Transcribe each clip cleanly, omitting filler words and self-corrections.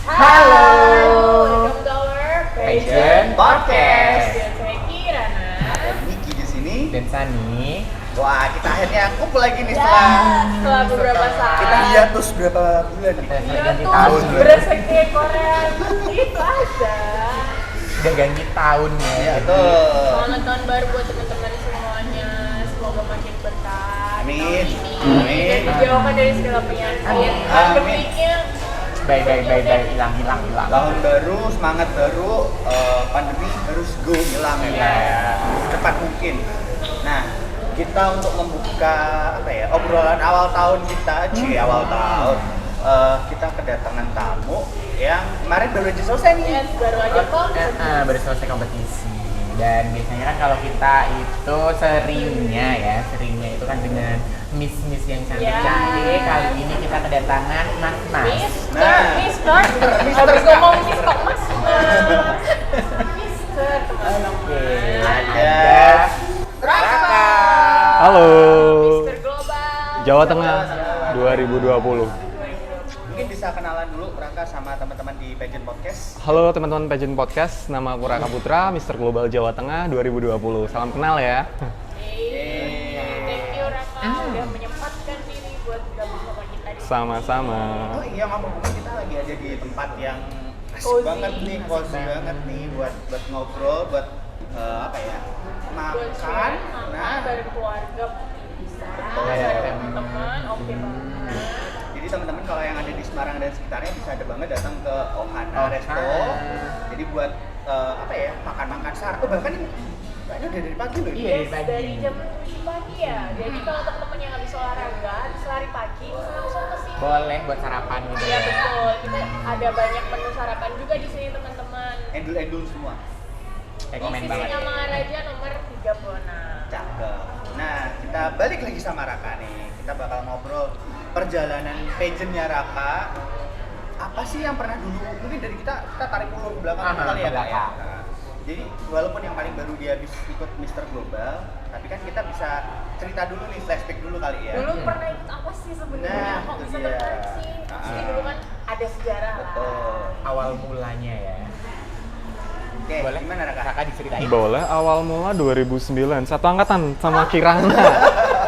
Halo, welcome to our Passion Podcast. Saya Kirana. Dan Niki di sini. Dan Sani. Wah, kita akhirnya kumpul lagi nih Setelah beberapa saat. kita hiatus berapa bulan nih? Ganti Tuh, tahun. berasa kayak Korea itu aja. Udah ganti tahun ya. Iya, Jadi, tuh. Selamat tahun baru buat teman-teman semuanya. Semoga makin berkah. Amin. Tahun ini. Amin. Dan dijauhkan dari segala penyakit. Amin. Pandemiknya. Bye. Hilang. Tahun baru, semangat baru, pandemi harus go hilang Iya. secepat mungkin. Nah, kita untuk membuka obrolan awal tahun kita, awal tahun, kita kedatangan tamu yang kemarin baru aja selesai nih. Yes, baru aja kok. Baru selesai kompetisi. Dan biasanya kan kalau kita itu seringnya itu kan dengan miss yang cantik-cantik. Kali ini kita kedatangan mas. Mister, habis ngomong Miss kok Mas. Mister, Oke, teman-teman. ada Raka. Halo, Mister Global. Jawa Tengah 2020. Mungkin bisa kenalan dulu Raka sama teman-teman di Pageant Podcast. Halo teman-teman Pageant Podcast, nama aku Raka Putra, Mr. Global Jawa Tengah 2020. Salam kenal ya. Thank you Raka udah menyempatkan diri buat gabung sama kita di Sama-sama. Oh iya, ngomong-ngomong kita lagi ada di tempat yang asik Cozy. banget nih, cozy banget nih buat ngobrol, buat buat makan. share, Nah, bareng keluarga bisa, Iya. bareng teman-teman, oke banget. jadi teman-teman kalau yang ada di Semarang dan sekitarnya bisa ada banget datang ke Ohana Resto. Jadi buat makan-makan sahur. Oh, bahkan ini kayaknya udah dari pagi loh ini. Iya, Yes, dari dari pagi. jam 7 pagi ya. Jadi kalau teman-teman yang habis olahraga, habis lari pagi, bisa langsung ke sini. Boleh buat sarapan gitu Iya betul. Kita ada banyak menu sarapan juga di sini teman-teman. Endul-endul semua. Di Rekomen sisi banget. Maharaja nomor 36. Cakep. Nah, kita balik lagi sama Raka nih. Kita bakal ngobrol perjalanan pageantnya Raka. Apa sih yang pernah dulu? Mungkin dari kita tarik ulur ke belakang Aha, kali ya, Kak ya. belakang. Nah, jadi walaupun yang paling baru dia habis ikut Mr. Global, tapi kan kita bisa cerita dulu nih, flashback dulu kali ya. Dulu pernah ikut apa sih sebenarnya? Nah, Kok itu bisa dia. tertarik sih? Pasti dulu kan ada sejarah lah. Betul. Awal mulanya ya. Oke, Boleh gimana Raka? Kakak diceritain. Boleh, awal mula 2009, satu angkatan sama Kirana.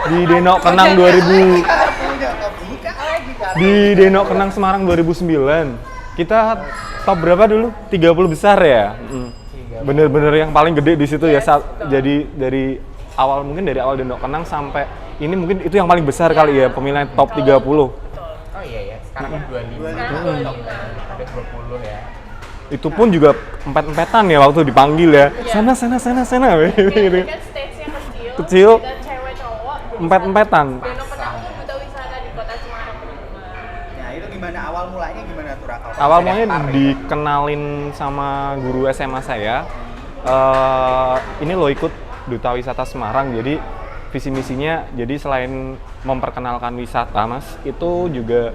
Di Denok Kenang 2000, Udah kebuka lagi Kak. di Denok Kenang Semarang 2009. Kita top berapa dulu? 30 besar ya? Bener-bener yang paling gede di situ ya. Jadi dari awal, mungkin dari awal Denok Kenang sampai ini mungkin itu yang paling besar kali ya, pemilihan top 30. Betul. Oh iya ya, sekarang kan 25. Sekarang 25. Ada 20 ya. Itu pun juga empet-empetan ya waktu dipanggil ya. Iya. Sana. Kayak Gitu. kan stage-nya kecil. Kecil. Dan cewek cowok. Empet-empetan. Danau Kenang itu duta wisata di kota Semarang teman-teman. Nah, itu gimana awal mulanya gimana tuh Raka? Awal mulanya Daftar, dikenalin sama guru SMA saya. Ini lo ikut Duta Wisata Semarang. Jadi visi misinya, jadi selain memperkenalkan wisata, Mas, itu juga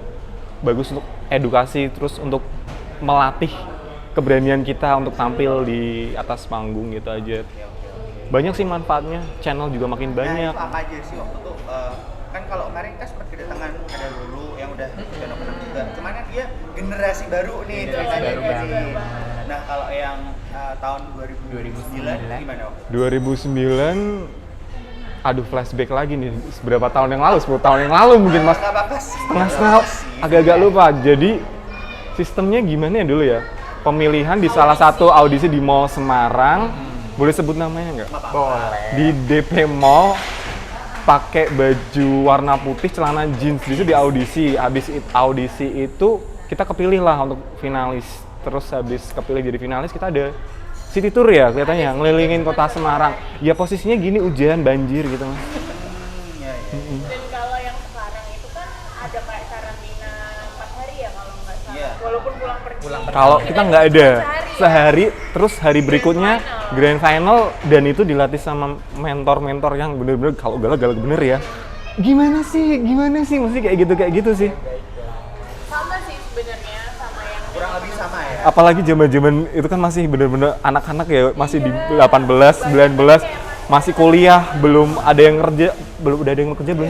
bagus untuk edukasi, terus untuk melatih keberanian kita untuk tampil di atas panggung gitu aja. Banyak sih manfaatnya. Channel juga makin Nah, banyak. itu apa aja sih waktu itu? Kan kalau kemarin kita sempat kedatangan ada Lulu yang udah Danau Kenang juga. Cuman kan dia generasi baru nih Generasi ceritanya baru nih. banget. Nah, kalau yang tahun 2009 gimana? Om? 2009, aduh flashback lagi nih. Berapa tahun yang lalu? 10 tahun yang lalu mungkin, Mas. Nggak apa-apa sih. Setengah agak-agak lupa. Jadi sistemnya gimana ya dulu ya? Pemilihan di salah satu audisi di Mall Semarang. Boleh sebut namanya nggak? Boleh. Di DP Mall, pakai baju warna putih, celana jeans. Di situ di audisi. Habis audisi itu kita kepilih lah untuk finalis. Terus habis kepilih jadi finalis, kita ada city tour ya kelihatannya, ngelilingin kota Semarang. Ya posisinya gini, hujan, banjir gitu, Mas. Ya. Dan kalau yang sekarang itu kan ada kayak karantina 4 hari ya kalau nggak salah. Iya. Walaupun pulang pergi. Kalau kita nggak ada sehari. terus hari berikutnya grand final, dan itu dilatih sama mentor-mentor yang bener-bener kalau galak-galak bener ya. Gimana sih, mesti kayak gitu sih. Sama sih sebenarnya sama yang Kurang lebih sama ya. Apalagi zaman-zaman itu kan masih bener-bener anak-anak ya, masih di 18, 19, masih kuliah, belum ada yang kerja, belum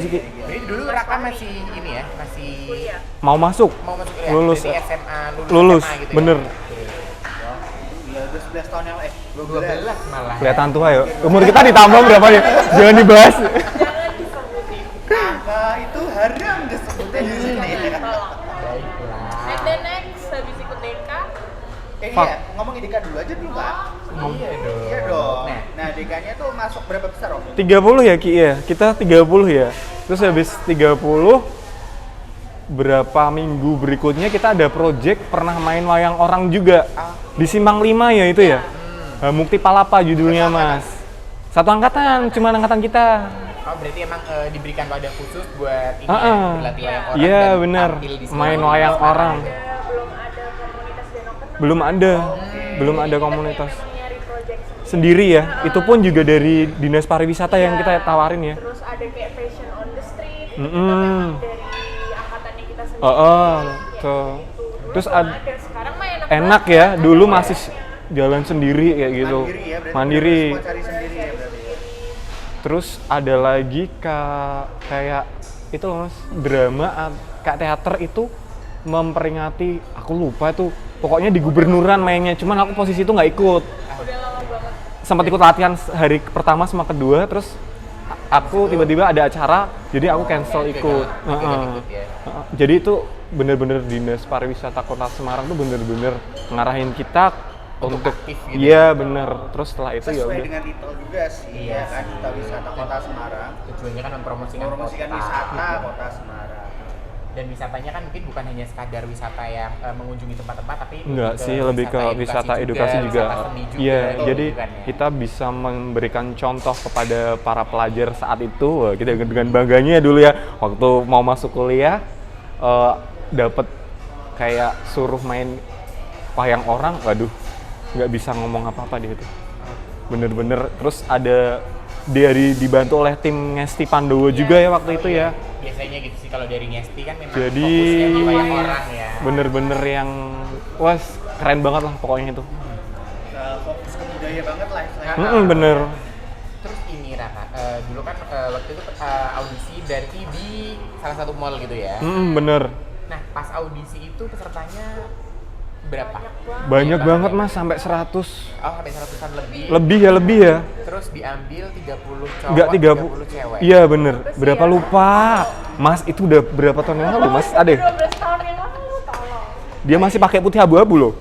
sih Ki? Jadi dulu Raka masih ini ya, masih kuliah. mau masuk. Mau masuk kuliah? Lulus. Berarti SMA, Lulus, SMA gitu bener. ya? Oke. Ya udah 11 tahun yang 12 malah. Kelihatan tua ya. Umur kita ditambah berapa nih? Jangan dibahas. Jangan disebutin. Angka itu haram disebutnya di sini. Tolong. Baiklah. And then next, habis ikut DK, Fuck. Iya, ngomong IDK dulu aja dulu Kak. Iya dong. Iya dong. Nah, Nah, DK-nya tuh masuk berapa besar Om? 30 ya Ki ya. Kita 30 ya. Terus habis 30 berapa minggu berikutnya kita ada project pernah main wayang orang juga di Simpang 5 ya itu ya. Mukti Palapa judulnya Mas. Satu angkatan, cuma angkatan kita. oh berarti emang diberikan wadah khusus buat ini Heeh. ya, berlatih wayang orang Iya dan bener, tampil di sini. main wayang orang. belum ada komunitas Denok Kenang. Belum ada komunitas Memang nyari project sendiri. sendiri ya. Itu pun juga dari Dinas Pariwisata yang kita tawarin ya. Terus ada kayak fashion on the street. Itu Mm-mm. memang dari angkatannya kita sendiri. Oh, Ya, tuh. gitu. Dulu Terus belum ad- ada. Sekarang mah enak Enak banget. ya, dulu Ada masih wayangnya. jalan sendiri kayak gitu. Mandiri ya, berarti Mandiri. semua cari sendiri ya berarti. Ya. Terus ada lagi kayak itu loh Mas, drama kayak teater itu memperingati, aku lupa tuh. Pokoknya di gubernuran mainnya, cuman aku posisi itu nggak ikut. Udah lama banget. Sempat ikut latihan hari pertama sama kedua, terus aku tiba-tiba ada acara, jadi aku cancel ikut. Heeh. ikut ya. Heeh. Jadi itu bener-bener Dinas Pariwisata Kota Semarang tuh bener-bener ngarahin kita untuk aktif gitu. iya bener. Terus setelah itu ya Sesuai udah. dengan titel juga sih, Iya ya kan, sih. Duta Wisata Kota Semarang. Tujuannya kan mempromosikan Mempromosikan kota. wisata Kota Semarang. Dan wisatanya kan mungkin bukan hanya sekadar wisata yang mengunjungi tempat-tempat, tapi Enggak sih, lebih ke wisata edukasi juga. wisata seni juga. Iya, gitu jadi kan ya. kita bisa memberikan contoh kepada para pelajar saat itu. Wah, kita dengan bangganya dulu ya, waktu mau masuk kuliah, dapat kayak suruh main wayang orang, waduh, nggak bisa ngomong apa-apa di situ. Bener-bener, terus ada dibantu oleh tim Ngesti Pandowo juga ya waktu itu ya. Biasanya gitu sih kalau dari Ngesti kan memang Jadi fokusnya di wayang orang ya. bener-bener yang, wah keren banget lah pokoknya itu. Fokus ke budaya banget lah istilahnya. Bener. Terus ini Raka, dulu kan waktu itu audisi berarti di salah satu mall gitu ya. Bener. Nah pas audisi itu pesertanya berapa? Banyak banget Mas, sampai 100. Oh sampai 100-an lebih. Lebih ya. Terus diambil 30 cowok, Enggak 30 cewek. Iya bener. Berapa lupa. Mas itu udah berapa tahun yang lalu Mas? Ada. 12 tahun yang lalu, tolong. Dia masih pakai putih abu-abu loh.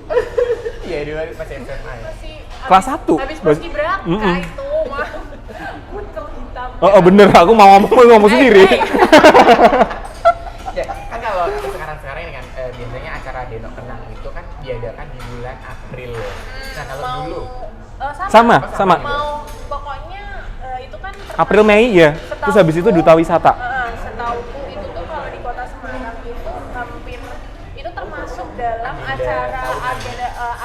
Iya dia masih SMA ya. Masih Kelas 1. habis paskibraka Mm-mm. itu mah. Kutel hitam. Oh, bener, aku mau ngomong sendiri. Ya, kan kalau sekarang ini kan biasanya acara Denok Kenang itu kan diadakan di bulan April. Nah kalau Mau dulu Sama. mau pokoknya itu kan April Mei ya. Terus habis itu Duta Wisata. Setauku itu tuh kalau di Kota Semarang itu hampir itu termasuk dalam acara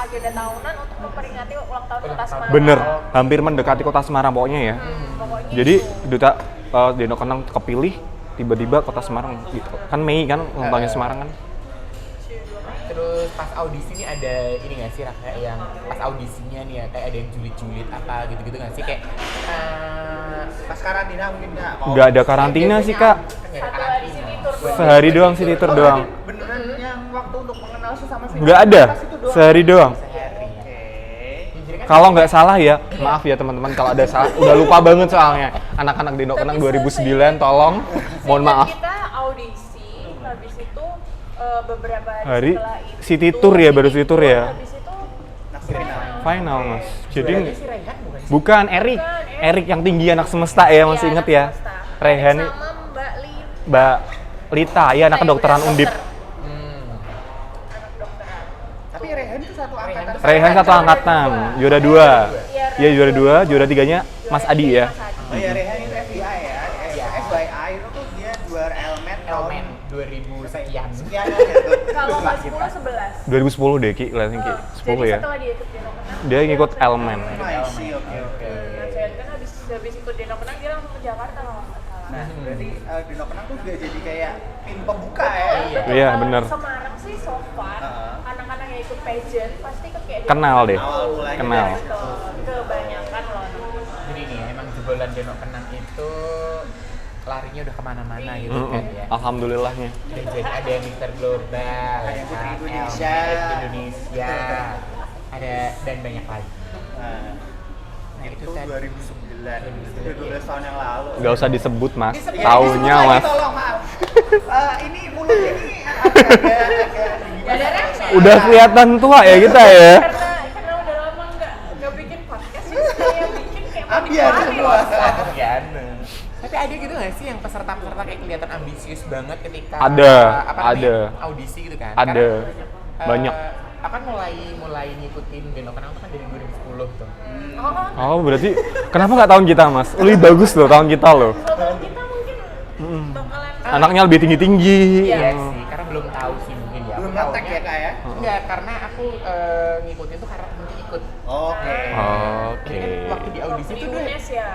agenda tahunan untuk memperingati ulang tahun Kota Semarang. Bener, hampir mendekati Kota Semarang pokoknya ya. Pokoknya Jadi itu. Duta Denok Kenang kepilih, tiba-tiba Kota Semarang gitu. Kan Mei kan ulang tahunnya Semarang kan. terus pas audisi ini ada ini nggak sih Raka yang pas audisinya nih ya kayak ada yang julid-julid apa gitu-gitu nggak sih kayak Pas karantina mungkin nggak? Nggak ada karantina sih Kak. Kan nggak ada Satu hari karantina. sini tur doang. Sehari doang sih tur doang. Beneran yang waktu untuk mengenal sesama film Nggak ada, pas itu doang? sehari doang. Sehari. Oke. Jadi kan Kalau nggak salah ya, maaf ya teman-teman kalau ada salah, udah lupa banget soalnya. Anak-anak Denok Kenang 2009, tolong, mohon Seingat maaf. kita audisi, habis itu beberapa hari Hari setelah itu City Tour ya, baru City Tour ya. Habis itu Nah, final. Final Mas. Jadi juaranya si Rehan bukan sih? bukan Erik, Erik yang tinggi anak semesta ya, masih inget ya. Rehan, sama Mbak Li, Mbak Lita, ya anak kedokteran Undip. anak dokteran. Tapi Rehan itu satu angkatan. Rehan satu angkatan, juara 2. Iya juara 2, juara 3-nya Mas Adi ya. Oh iya, Rehan itu FBI ya. FYI itu tuh dia juara Elmen Elmen 2000 sekian. sekian ya tuh. Kalau nggak 10 11. 2010 deh Ki, kelihatin Ki. 10 Jadi ya. setelah dia ikut Denok Kenang, Dia ngikut Elmen. I see, oke oke. Nah, saya kan habis ikut Denok Kenang dia langsung ke Jakarta kalau nggak salah. Nah, berarti Denok Kenang tuh juga jadi kayak tim pembuka ya. Iya, Kalau bener. Semarang sih so far anak-anak yang ikut pageant pasti ke kayak Kenal deh. Awal mulanya Kenal. dari situ. Kebanyakan loh. Jadi nih emang jebolan Denok Kenang itu larinya udah kemana-mana gitu kan ya. Alhamdulillahnya. Dan jadi ada yang Mister Global, Ada Putri kan, Indonesia. Elmet Indonesia, ada dan banyak lagi. Nah, itu itu tadi. 2009, itu 12 tahun yang lalu. Nggak usah disebut mas, Ya, tahunnya disebut lagi, mas. tolong, maaf. Ini mulutnya ini agak Gak ada rem. Udah kelihatan tua ya kita ya. Karena udah lama nggak bikin podcast, jadi saya bikin kayak mau Ambiar dikeluarin. semua. Gana. Tapi ada gitu nggak sih yang peserta-peserta kayak kelihatan ambisius banget ketika Ada, apa namanya, ada. audisi gitu kan? Ada. Karena, Banyak. Akan mulai ngikutin Gendong Kenang itu kan dari 2010 tuh. Oh, Oh berarti kenapa nggak tahun kita mas? Lebih bagus loh tahun kita loh. kalau kita mungkin bakalan Anaknya lebih tinggi-tinggi. Iya sih, karena belum tahu sih mungkin ya. Belum Aku ngetek taunya- ya kak ya? Enggak, karena aku ngikutin tuh karena mungkin ikut. Oke. Oke. Jadi kan waktu di audisi di tuh udah UNES ya.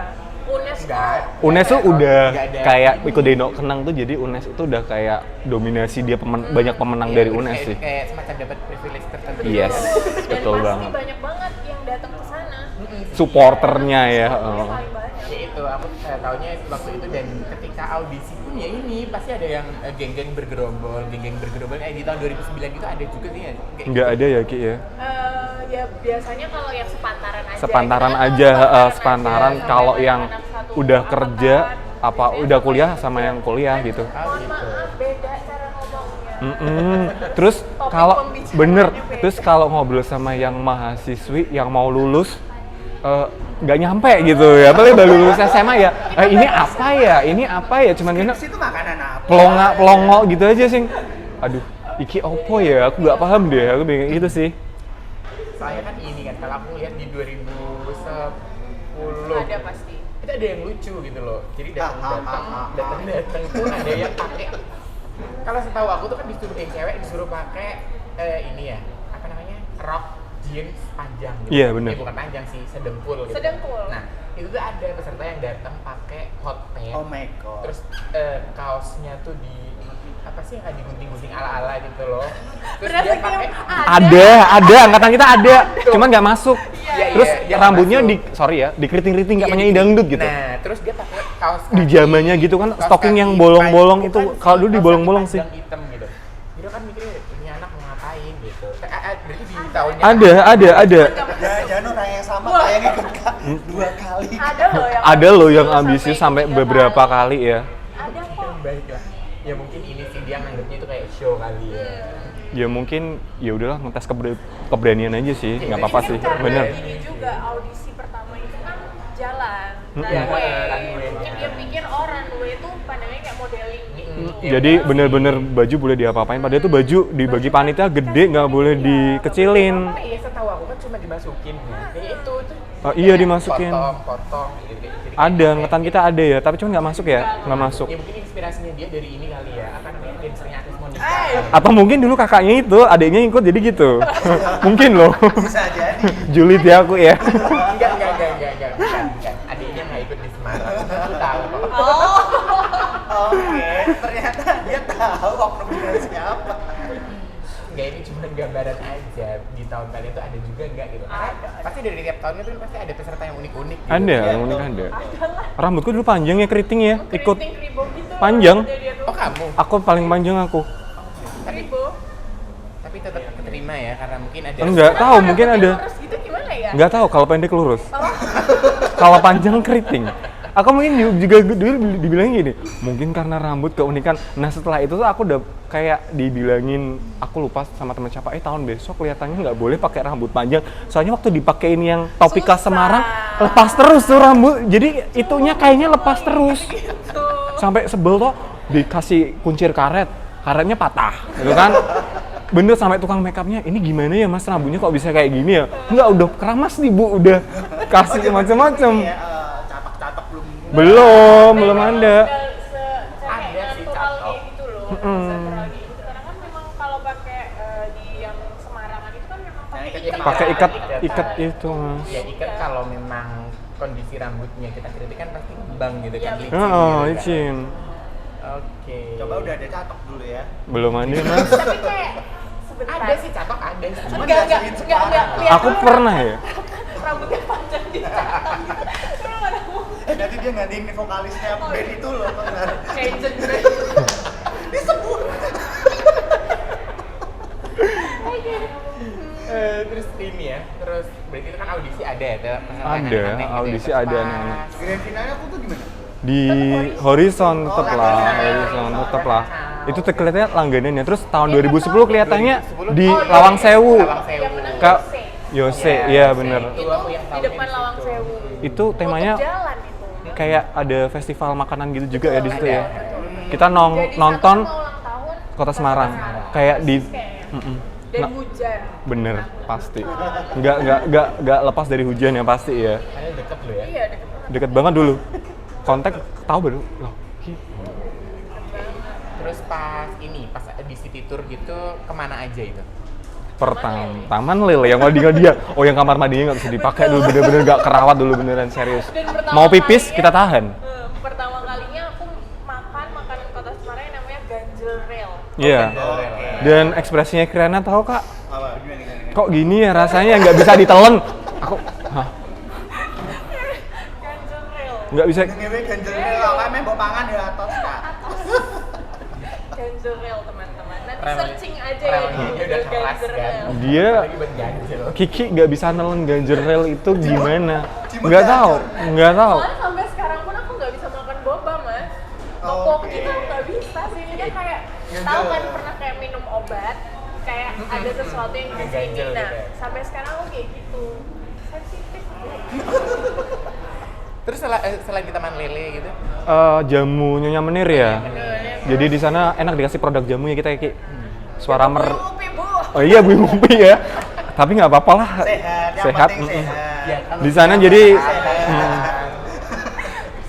UNES enggak. UNES tuh udah Nggak ada kayak ini. ikut Deno Kenang tuh, jadi UNES itu udah kayak dominasi dia banyak pemenang Iya, dari udah UNES kayak, sih. kayak semacam dapat privilege tertentu. Yes. Dan Betul pasti banget. banyak banget yang datang ke sana. Supporternya ya. Iya, oh. paling banyak. Ya itu aku taunya waktu itu, dan ketika audisi pun ya ini pasti ada yang geng-geng bergerombol di tahun 2009 itu ada juga sih ya. Kayak Nggak gitu. ada ya Ki ya? Ya biasanya kalau yang sepantaran aja. Sepantaran Kita tuh aja, sepantaran sepantaran aja, kalau sampai yang anak satu udah angkatan, kerja apa biasanya udah sama kuliah yang sama kerja. yang kuliah gitu. Mohon gitu. maaf, beda cara ngomongnya. Terus Topik kalau pembicaraannya bener, beda. terus kalau ngobrol sama yang mahasiswi yang mau lulus nggak nyampe gitu ya, apalagi baru lulus SMA ya. Ini apa ya? Ini apa ya? Cuman gini Itu makanan apa? pelongo gitu aja sih. Aduh, iki opo ya? Aku nggak paham deh. Aku bingung gitu sih. Soalnya kan ini kan, kalau aku lihat di 2010 Ada pasti. itu ada yang lucu gitu loh. Jadi datang tuh ada yang pakai, kalau setahu aku tuh kan disuruh yang cewek disuruh pakai ini ya, apa namanya, rok jeans panjang gitu. Iya, bener. Bukan panjang sih, sedengkul gitu. Sedengkul. Nah itu tuh ada peserta yang datang pakai hot pants. Oh my god. Terus kaosnya tuh di apa sih yang kayak digunting-gunting ala-ala gitu loh. Terus Berasa dia kayak pakai Ada, angkatan kita ada, cuman nggak masuk. Iya, Terus iya, dia rambutnya masuk. di, sorry ya, dikeriting-keriting kayak Iya, penyanyi dangdut gitu. Nah, terus dia pakai kaos Di kaki, zamannya gitu kan, kaos stocking kaki yang bolong-bolong panjang, itu. bukan Kalau dulu kaos dibolong-bolong kaki sih. panjang hitam gitu. Jadi kan mikirnya ini anak mau ngapain gitu. Berarti di tahunnya Ada. Jangan orang yang sama kayak yang ikut kak 2 kali. Ada loh yang Ada loh yang ambisius sampai beberapa kali ya. Ada kok. yang baik lah. Ya mungkin ini sih dia nganggapnya itu kayak show kali ya. Ya mungkin ya udahlah ngetes keberanian aja sih, nggak apa-apa sih, Karena bener. ini juga audisi pertama itu kan jalan, Iya, runway. runway. Mungkin dia pikir runway itu pandangnya kayak modeling gitu. Jadi bener-bener baju boleh diapa-apain, padahal tuh baju dibagi panitia gede, nggak boleh dikecilin. Apa iya, setahu aku kan cuma dimasukin kayak itu tuh. Oh, iya, dimasukin. Potong gitu. Jadi Ada, kayak- angkatan kita ada ya, tapi cuma nggak masuk ya, nggak masuk. Ya mungkin inspirasinya dia dari ini kali ya, apa namanya, dancernya Agnes Monica. Atau mungkin dulu kakaknya itu, adiknya ikut jadi gitu. Mungkin loh. Bisa jadi. Julid ya aku ya. Enggak, bukan. Adiknya nggak ikut di Semarang, aku tahu kok. Oke, ternyata dia tahu oknumnya siapa. Enggak, ini cuma gambaran aja. Di tahun kalian tuh ada juga enggak gitu? Karena pasti dari tiap tahunnya tuh pasti ada peserta yang unik-unik gitu. Ada, Iya, unik betul. ada. Rambutku dulu panjang ya, keriting ya, ikut. Keriting ribo gitu. Panjang. Dia tuh. Oh kamu? Aku paling panjang aku. Ribo. Tapi tetap keterima ya, karena mungkin ada. Enggak tahu, mungkin ada. Lurus gitu gimana ya? Nggak tahu kalau pendek lurus. Kalau panjang keriting. Aku mungkin juga dulu dibilangin gini, mungkin karena rambut keunikan. Nah setelah itu tuh aku udah kayak dibilangin, aku lupa sama teman siapa, tahun besok kelihatannya nggak boleh pakai rambut panjang. Soalnya waktu dipakein yang Topika Susah. Semarang, lepas terus tuh rambut. Jadi itunya kayaknya lepas terus. Gitu. Sampai sebel tuh dikasih kuncir karetnya patah, gitu kan? Bener sampai tukang makeupnya, ini gimana ya mas rambutnya kok bisa kayak gini ya? Enggak, udah keramas nih bu, udah kasih macam-macam. Ya, catok-catok belum. Belum ada. Ada sih, natural catok. kayak gitu loh. Natural gitu. Karena kan memang kalau pakai di yang Semarangan itu kan memang pakai Yang ikat. Pakai Ikat. ikat itu mas. Ya ikat kalau memang kondisi rambutnya kita kritik kan pasti kembang gitu kan, Iya, licin. Oh, gitu kan. licin. Oke. Coba udah ada catok dulu ya. Belum ada mas. Tapi kayak sebentar. Ada sih catok ada sih. Cuma Enggak kelihatan. Aku pernah ya. Rambutnya panjang di Emang ada nanti dia gantiin vokalisnya band itu loh benar. Kayak genre. Disebut. Terus ini ya, terus berarti itu kan audisi ada ya? Ada, audisi ada anak-anak. Grand finalnya aku tuh gimana? Di Horizon tetep lah, Horizon tetep lah. Itu kelihatannya langganannya. Terus tahun 2010 kelihatannya di Lawang Sewu. Kak Yose, iya bener. Itu di depan Lawang Sewu. Itu temanya Tutup jalan itu. kayak ada festival makanan gitu juga ya di situ ya. Betul. Kita Jadi nonton satu ulang tahun Kota Semarang. Kayak di kayaknya. Dan Nah, hujan. bener pasti. Nggak lepas dari hujan ya pasti ya. Padahal deket loh ya. Iya, deket banget. Deket banget dulu. Kontak tahu baru. Loh, Terus pas di city tour gitu kemana aja itu? Taman Lele yang tinggal dia. Oh, yang kamar mandinya nggak bisa dipakai dulu, bener-bener nggak kerawat dulu beneran serius. Dan pertama Mau pipis kalinya- kita tahan. Pertama kalinya aku makan makanan Kota Semarang yang namanya ganjel rel. Iya. Oke. Dan ekspresinya Kriana tahu kak? Apa? Gimana? Kok gini ya rasanya nggak bisa ditelen? Aku, hah? Ganjel rel. Nggak bisa. Ngewe ganjelnya lah, kan mbok pangan di atas kak. Ganjel rel teman-teman. Nanti Rel- searching aja ya relnya di udah Google keras ganjel kan. rel. Dia Lagi buat ganjel. Kiki nggak bisa nelen ganjel rel itu gimana? Nggak tahu, nggak tahu. Soalnya sampai sekarang pun aku nggak bisa makan boba mas. Topoki tuh nggak bisa sih. Ini kan kayak tahu kan pernah kayak minum obat, kayak ada sesuatu yang di sini. Ganjel Nah, gitu ya. sampai sekarang aku kayak gitu. Sensitif. Terus selain di Taman Lele gitu, Jamu Nyonya Menir ya. Jadi di sana enak dikasih produk jamu ya kita kayak suara Ngopi bu. Oh iya Bu Mumpi ya. Tapi nggak apa-apa lah. Sehat, yang Sehat. penting sehat. ya kalau Di sana jadi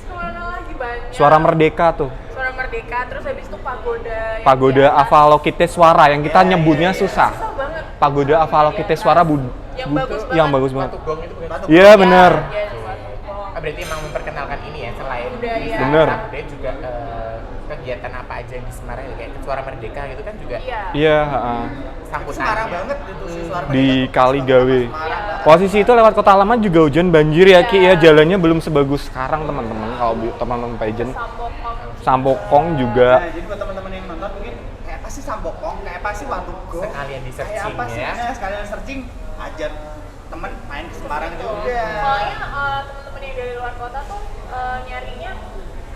Kemana lagi banyak. suara Merdeka tuh. Suara Merdeka. Terus habis itu pagoda. yang Pagoda di atas. Avalokiteswara yang kita nyebutnya susah. Susah banget. Pagoda Avalokiteswara Yang bagus banget. yang bagus banget. Batu Gong itu bukan? Batu- Iya benar. Ya, itu Batu Gong. Berarti emang memperkenalkan ini ya selain Budaya. Bener. Budaya juga kegiatan apa aja di Semarang kayak Suara Merdeka gitu kan juga Iya. Iya, sambutannya. Semarang banget itu sih suara di mereka. Kali Gawe. Semarang banget. Posisi itu lewat Kota Lama juga hujan banjir ya Ki ya, Iya. jalannya belum sebagus sekarang teman-teman kalau teman-teman pageant. Sambokong. Sampokong juga. Nah, jadi buat teman-teman yang nonton mungkin kayak apa sih Sambokong, kayak apa sih Watugo, Sekalian di kayak searching apa sih ya. sekalian searching ajar temen main ke Semarang Betul. juga. Soalnya teman-teman yang dari luar kota tuh nyarinya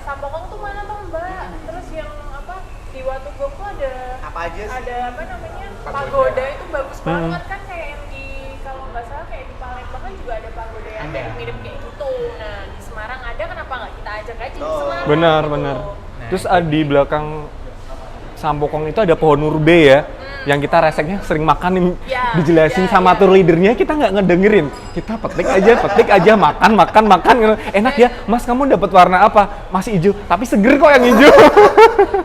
Sambokong tuh mana tuh mbak? Terus yang apa di Watugong tuh ada Apa aja sih? ada apa namanya Pagoda. pagoda itu bagus banget kan kayak yang di kalau nggak salah kayak di Palembang kan juga ada pagoda yang Ada. mirip kayak gitu. Nah di Semarang ada kenapa nggak kita ajak aja di Oh. Semarang? Benar, gitu. benar. Nah, Terus di belakang Sampokong itu ada pohon murbe ya, yang kita reseknya sering makan nih, Ya, dijelasin ya, sama ya. tour leadernya, kita nggak ngedengerin. Kita petik aja, makan. Enak ya, Mas kamu dapat warna apa? Masih hijau, tapi seger kok yang hijau.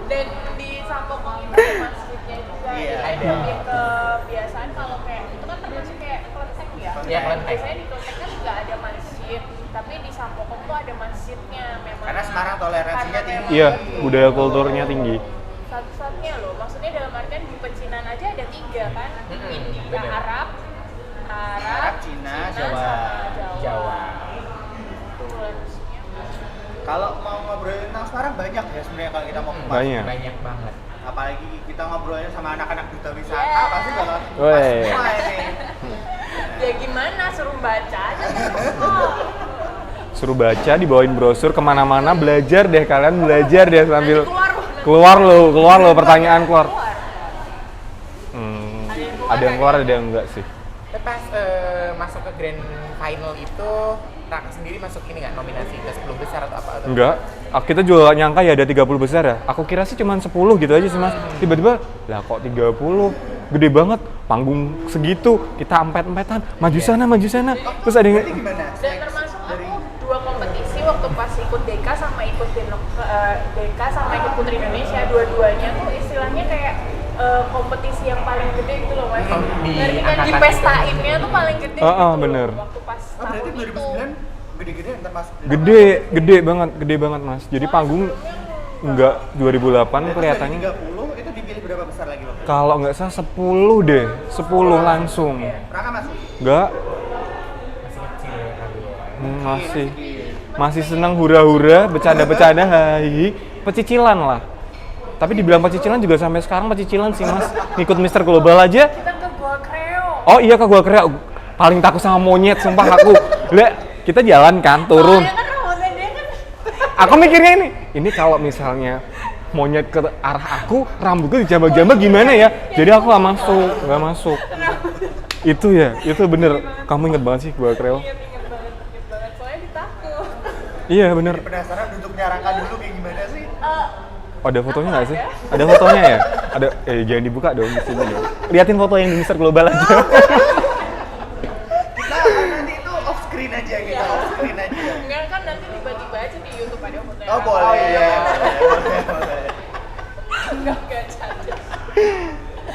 Dan di Sambokong itu ada masjidnya juga. Iya. Jadi Ada. lebih kebiasaan kalau kayak itu kan termasuk kayak kelenteng ya. Iya, kelenteng. Biasanya di kelenteng kan nggak ada masjid, tapi di Sambokong tuh ada masjidnya memang. Karena Semarang toleransinya Karena tinggi. memang Iya, budaya kulturnya tinggi. Satu-satunya loh, maksudnya dalam artian di pecinan aja ada 3 kan. India, bener. Arab, Cina, sama Jawa. Jawa. Itu harusnya. Kalau mau ngobrolin tentang Semarang banyak ya sebenarnya kalau kita mau kupas. Banyak. Banyak banget. Apalagi kita ngobrolnya sama anak-anak duta wisata, Yeah. pasti bakal kupas Weh. semua ini. Ya gimana, suruh baca aja. Suruh baca, dibawain brosur kemana-mana, belajar deh kalian, belajar deh sambil Nanti keluar lo pertanyaan keluar. keluar. Ada yang keluar, ada yang enggak sih. Tapi pas masuk ke grand final itu Raka sendiri masuk ini nggak nominasi ke 10 besar atau apa? Enggak, kita juga nggak nyangka ya ada 30 besar ya. Aku kira sih cuma 10 gitu aja sih mas. Tiba-tiba, lah kok 30? Gede banget, panggung segitu, kita empet-empetan, maju sana. Terus ada yang, Berarti gimana? Dan termasuk aku 2 kompetisi waktu pas ikut Deka sama ikut Deka sama ikut Putri Indonesia, dua-duanya tuh istilahnya kayak kompetisi yang paling gede gitu loh mas. Di Dari kan angkatan dipestainnya tuh paling gede gitu loh, bener. waktu pas Oh, berarti tahun itu. 2009 gede-gede yang termasuk. gede banget mas. Jadi panggung enggak 2008 kelihatannya. 30 itu dipilih berapa besar lagi waktu itu? Kalau nggak salah 10 deh, 10 langsung. Raka masuk? Enggak, Masih kecil ya kali ya. masih. masih senang hura-hura, bercanda-bercanda, hai, pecicilan lah. Tapi dibilang pecicilan juga sampai sekarang pecicilan sih mas. Ngikut Mister Global aja. Kita ke Gua Kreo. Oh iya ke Gua Kreo, paling takut sama monyet, sumpah aku. Lihat, kita jalan kan, turun. Soalnya kan rambutnya dia kan Aku mikirnya ini kalau misalnya monyet ke arah aku, rambutku dijambak-jambak gimana ya? Jadi aku nggak masuk. Itu ya, itu bener. Kamu inget banget sih Gua Kreo. inget banget. Soalnya ditakut. Iya bener. Penasaran duduknya Raka dulu kayak gimana sih? Oh, ada fotonya nggak sih? Ada fotonya ya? Ada. Jangan dibuka dong di sini dong. Liatin foto yang di Mister Global aja. Kita nanti itu off screen aja gitu, off screen aja. Enggak kan nanti tiba-tiba aja di YouTube ada fotonya. Oh boleh, boleh. Enggak cacat.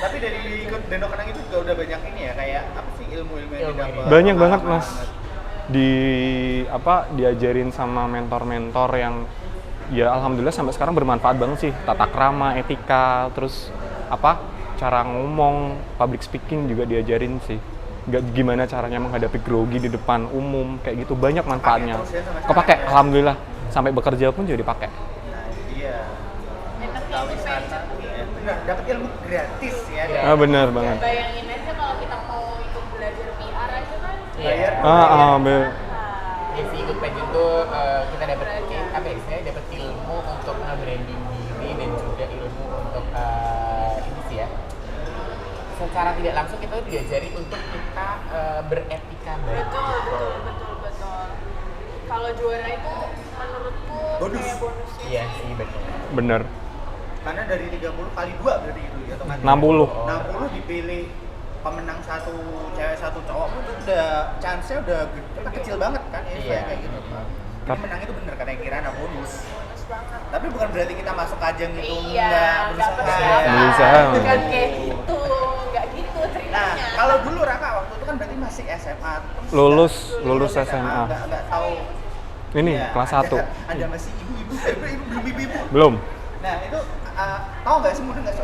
Tapi dari ikut Deno Kenang itu juga udah banyak ini ya, kayak apa sih ilmu-ilmu yang didapat. Banyak banget mas. Diajarin sama mentor-mentor yang ya alhamdulillah sampai sekarang bermanfaat banget sih. Tata krama, etika, terus cara ngomong, public speaking juga diajarin sih. Gimana caranya menghadapi grogi di depan umum, kayak gitu, banyak manfaatnya. Kepake, alhamdulillah, sampai bekerja pun juga dipakai. Nah, iya. Entertainment Wisata, ya, benar, dapat ilmu gratis ya. Ah benar banget. Bayangin aja kalau kita mau ikut belajar PR aja kan. Bayar. Ya sih ikut pageant tuh kita dapat dapat ilmu untuk nge-branding diri dan juga ilmu untuk ini sih ya. Secara tidak langsung kita tuh diajari untuk kita beretika baik. Betul. Kalau juara itu menurutku Bonus. kayak bonusnya. Iya sih betul. Bener. Karena dari 30 kali 2 berarti itu ya teman. 60. 60 dipilih pemenang satu cewek satu cowok itu udah chance-nya udah kecil banget kan ya, Iya. kayak gitu. Tapi menang itu bener karena kirana bonus. Tapi bukan berarti kita masuk ajang itu enggak berusaha. Berusaha. Bukan kayak gitu, enggak gitu ceritanya. Nah, kalau dulu Raka waktu itu kan berarti masih SMA. Terus Lulus SMA. Enggak tahu. Ini Ya, kelas 1. Ada masih ibu-ibu, belum ibu-ibu. Belum. Nah, itu tahu nggak sih mudah nggak sih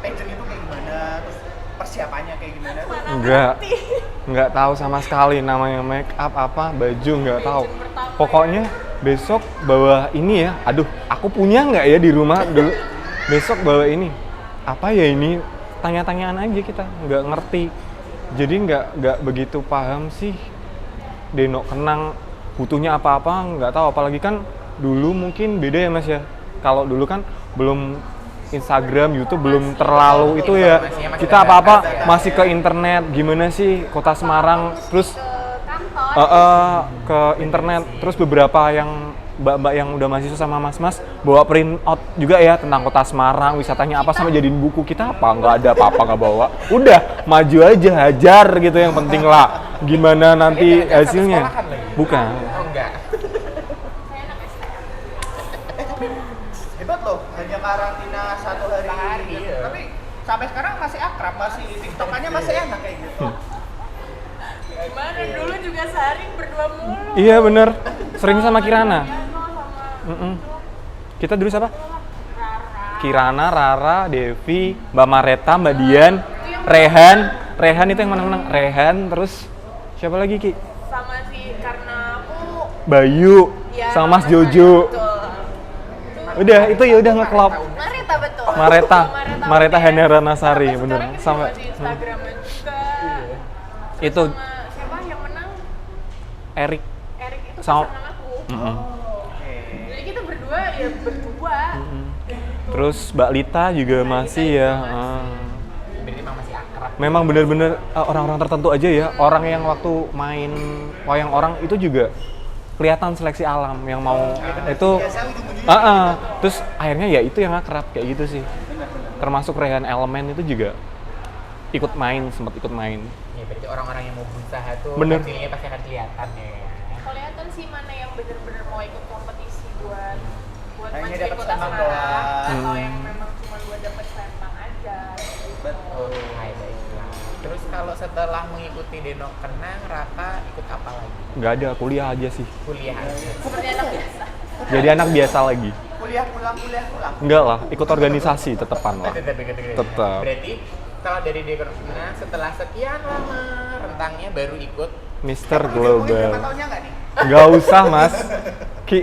pageant itu kayak gimana? Terus persiapannya kayak gimana? Enggak tahu sama sekali namanya make up apa, baju nggak tahu. Pokoknya besok bawa ini ya. Aduh, aku punya nggak ya di rumah dulu. Besok bawa ini. Apa ya ini? Tanya-tanyaan aja kita, nggak ngerti. Jadi nggak begitu paham sih. Deno Kenang butuhnya apa-apa nggak tahu. Apalagi kan dulu mungkin beda ya mas ya. Kalau dulu kan belum Instagram, YouTube belum terlalu itu ya. Kita apa-apa masih ke internet. Gimana sih Kota Semarang, terus ke internet. Terus beberapa yang mbak-mbak yang udah mahasiswa sama mas-mas bawa print out juga ya tentang Kota Semarang, wisatanya apa, sama jadiin buku. Kita apa? Nggak ada apa-apa, nggak bawa. Udah, maju aja, hajar gitu, yang penting lah. Gimana nanti hasilnya? Bukan. Oh enggak. Hebat loh, hanya karantina 1 hari. Iya. Tapi sampai sekarang masih akrab, masih tiktokannya masih enak kayak gitu. Gimana dulu juga sehari berdua mulu. Iya bener, sering sama Kirana. Sama Kita dulu siapa? Kirana, Rara, Devi, Mbak Mareta, Mbak Dian, Rehan itu yang menang-menang. Rehan, terus siapa lagi Ki? sama si karena aku Bayu, ya, sama Mas Jojo. betul. Udah, itu ya udah nge-club. Mareta betul. Mareta Henera Nasari, Sampai bener. sekarang kita Sampai masih Instagraman juga. itu Sama siapa yang menang? Erik. Erik itu Sama- pasangan aku. Mm-mm. Jadi kita berdua ya berdua. Terus Mbak Lita juga masih ya. Berarti memang masih akrab. Memang bener-bener orang-orang tertentu aja ya. Orang yang waktu main wayang orang itu juga kelihatan seleksi alam yang mau itu. Biasa ujung-ujungnya Terus akhirnya ya itu yang akrab kayak gitu sih. Termasuk Rehan Elemen itu juga sempat ikut main. Ya berarti orang-orang yang mau berusaha tuh Bener. hasilnya pasti akan kelihatan ya. Kelihatan sih mana yang bener-bener mau ikut kompetisi buat Hanya maju dapat Kota sembang Semarang doang. atau yang memang cuma buat dapat sembang aja. betul. Hai, baiklah. Terus kalau setelah mengikuti Deno Kenang, Raka ikut apa lagi? Nggak ada, kuliah aja sih. Kuliah aja. Seperti anak biasa. Jadi anak biasa lagi. Kuliah pulang. Enggak lah, ikut organisasi tetepan lah. Tetap. Berarti kalau dari Deno Kenang setelah sekian lama rentangnya baru ikut Mr. Berapa Global. tahunnya nggak nih? Nggak usah mas, Ki.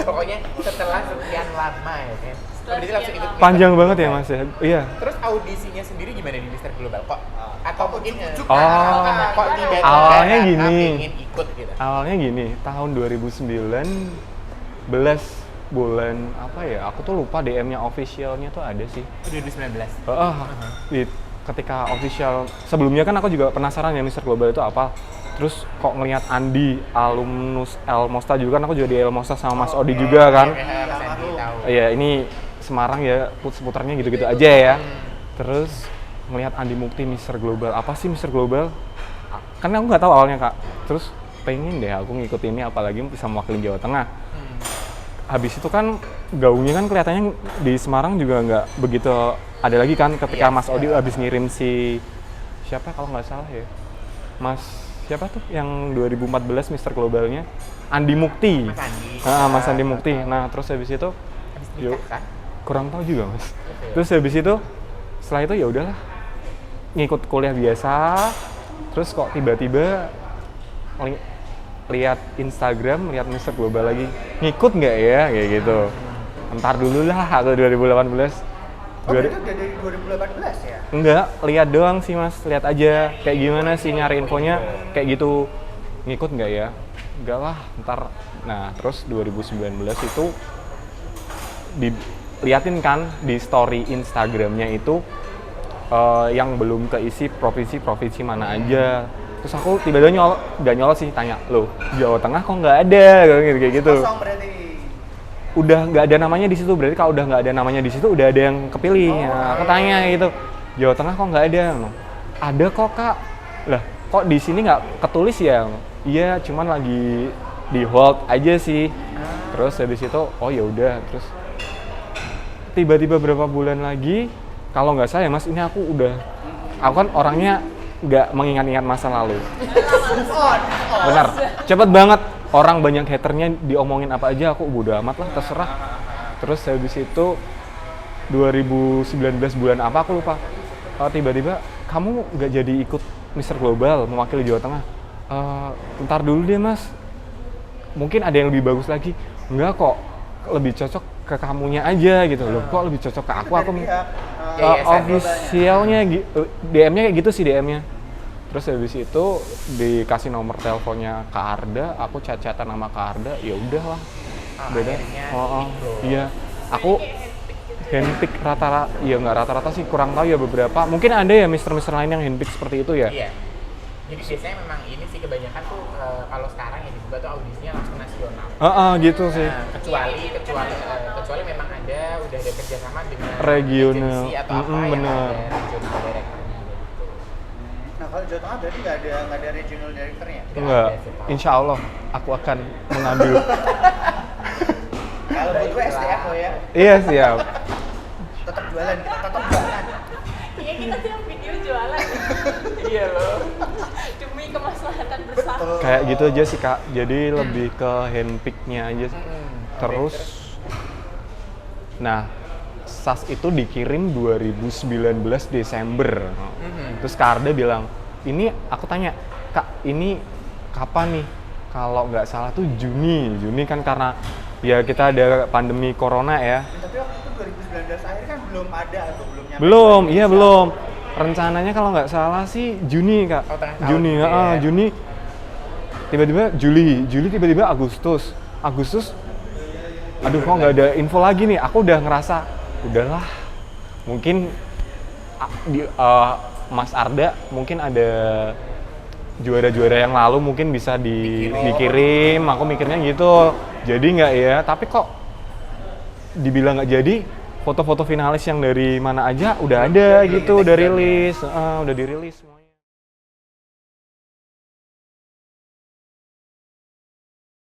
Pokoknya setelah sekian lama ya kan. Berarti langsung ikut Mr. Panjang banget ya Global. mas ya. Iya. Terus audisinya sendiri gimana di Mr. Global? Kok atau mungkin Oh. kok tiba-tiba Awalnya Raka gini. pengen ikut gitu? Awalnya gini, tahun 2019 bulan apa ya? Aku tuh lupa DM-nya officialnya tuh ada sih. 2019. Ketika official sebelumnya kan aku juga penasaran ya Mr. Global itu apa. Terus kok ngelihat Andi alumnus Elmosta juga kan, aku juga di Elmosta sama Mas Odi juga kan. Mas Andi tahu. Iya, ini Semarang ya, seputarnya gitu-gitu aja ya. Terus ngelihat Andi Mukti Mr. Global, apa sih Mr. Global? Kan aku nggak tahu awalnya kak. Terus pengen deh aku ngikutin ini, apalagi bisa mewakili Jawa Tengah. Habis itu kan gaungnya kan kelihatannya di Semarang juga nggak begitu ada lagi kan, ketika Mas Odi habis ngirim si siapa kalau nggak salah ya, Mas siapa tuh yang 2014 Mr. Globalnya, Andi Mukti. Mas Andi. Mas Andi Mukti. Nah terus habis itu Habis yuk, nikah kan? kurang tahu juga mas. Terus habis itu setelah itu ya udahlah ngikut kuliah biasa. Terus kok tiba-tiba lihat Instagram, lihat Mr. Global lagi, ngikut nggak ya kayak gitu. Entar dulu lah atau 2018. Oh, itu udah dari 2018 ya? Enggak, lihat doang sih mas, lihat aja kayak gimana sih nyari infonya kayak gitu. Ngikut nggak ya? Enggak lah, ntar. Nah terus 2019 itu diliatin kan di story Instagramnya itu yang belum keisi provinsi-provinsi mana aja. Terus aku tiba-tiba nggak nyolot sih, tanya, loh Jawa Tengah kok nggak ada kayak gitu. Kosong berarti. Udah nggak ada namanya di situ, berarti kalau udah nggak ada namanya di situ udah ada yang kepilih. Aku tanya gitu, Jawa Tengah kok nggak ada? Ada kok kak. Lah kok di sini nggak ketulis ya? Iya, cuman lagi di hold aja sih. Terus habis itu, oh ya udah. Terus tiba-tiba berapa bulan lagi, kalau nggak salah ya mas, ini aku kan orangnya nggak mengingat-ingat masa lalu. Benar, cepet banget. Orang banyak haternya, diomongin apa aja aku bodo amat lah, terserah. Terus habis itu 2019 bulan apa aku lupa, tiba-tiba kamu nggak jadi ikut Mr. Global mewakili Jawa Tengah. Ntar dulu deh mas, mungkin ada yang lebih bagus lagi. Enggak kok, lebih cocok ke kamunya aja gitu loh. Kok lebih cocok ke aku officialnya DM-nya kayak gitu sih DM-nya. Terus habis itu dikasih nomor teleponnya Kak Arda, aku chat-chatan sama Kak Arda, ya udahlah. Beda. Iya. Aku handpick rata-rata, ya nggak rata-rata sih, kurang tahu ya beberapa. Mungkin ada ya mister-mister lain yang handpick seperti itu ya. Iya. Jadi biasanya memang ini sih kebanyakan tuh kalau sekarang ya dibuka tuh audisinya langsung nasional. Gitu sih. Kecuali memang udah ada kerjasama dengan regional. agensi atau apa yang bener. ada regional directornya gitu. Nah kalau Jawa Tengah berarti nggak ada regional directornya? Enggak, insya Allah aku akan mengambil. Kalau butuh SDM lo ya, Iya siap. tetap jualan, kita tetap jualan. Iya, kita tiap video jualan. Iya loh. Demi kemaslahatan bersama. Kayak gitu aja sih kak, jadi lebih ke handpicknya aja. Terus, nah SAS itu dikirim 2019 Desember. Terus Kak Arda bilang, ini aku tanya, Kak ini kapan nih? Kalau nggak salah tuh Juni kan karena ya kita ada pandemi corona ya. Tapi waktu itu 2019 akhir kan belum ada atau belum nyampe. Belum. Rencananya kalau nggak salah sih Juni kak. Oh, tengah tahun Juni, gitu ya. Juni. Tiba-tiba Juli tiba-tiba Agustus. Aduh kok nggak ada info lagi nih. Aku udah ngerasa, udahlah. Mungkin Mas Arda mungkin ada juara-juara yang lalu mungkin bisa dikirim. Aku mikirnya gitu. Jadi nggak ya. Tapi kok dibilang nggak jadi. Foto-foto finalis yang dari mana aja udah ada gitu, udah rilis, udah dirilis semua.